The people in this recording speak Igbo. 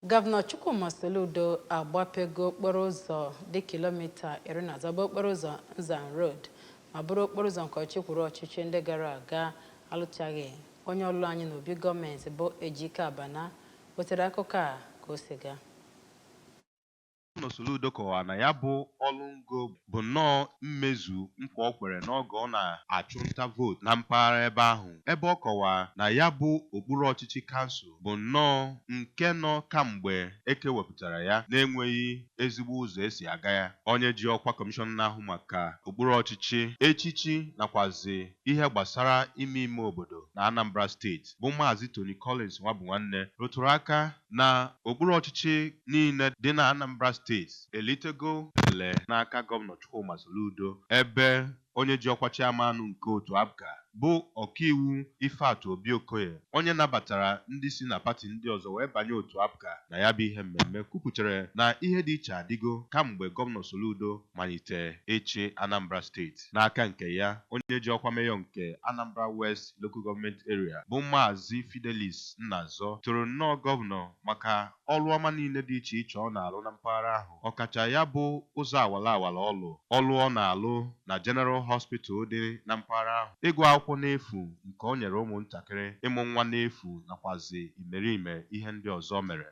Gọvanọ Chukwuma Soludo agbapego okporo ụzọ dị kilomita 10 bụ okporo ụzọ Nzan Road ma bụrụ okporo ụzọ nke ọchịkwuru ọchịchị ndị gara aga alụchaghị. Onye ọlụ anyị n'obi gọọmenti bụ Ejike Abana wetere akụkọ a ka o si gaa. Soludo kọwara na ya bụ ọlụ ngo bụ nnọọ mmezu nkwa Okwere n'oge ọ na-achụ nta vootu na mpaghara ebe ahụ, ebe ọ kọwara na ya bụ okpuru ọchịchị kansụl bụ nnọọ nke nọ kamgbe ekewepụtara ya na-enweghị ezigbo ụzọ esi aga ya. Onye ji ọkwa kọmishọn na-ahụ maka okpuru ọchịchị, echichi nakwazi ihe gbasara ime obodo na Anambra steeti bụ Maazị Tony Collins Nwabunwanne rụtụrụ aka na okpuru ọchịchị niile dị na Anambra steeti elitego ele n'aka gọvanọ Chukwuma Soludo, ebe onye ji ọkwa chairman nke otu APGA bụ ọkaiwu Ifeatụ Obi Okoye, onye nabatara ndị si na pati ndị ọzọ wee banye otu APGA na ya bụ ihe mmemme, kwupụtara na ihe dị iche adịgo kamgbe gọvanọ Soludo malite ịchị Anambra steeti. N'aka nke ya, onye ji ọkwa meyọ nke Anambra West Local Government Area bụ Maazị Fidelis Nnazọ toro nnọọ gọvanọ maka ọrụ ọma niile dị iche iche ọ na-alụ na mpaghara ahụ, ọkacha ya bụ ụzọ awala awala ọlụ ọ na-alụ na General Hospital dị na mpaghara ahụ, ịgụ akwụkwọ n'efu nke o nyere ụmụntakịrị, ịmụ nwa n'efu nakwazi imerime ihe ndị ọzọ mere.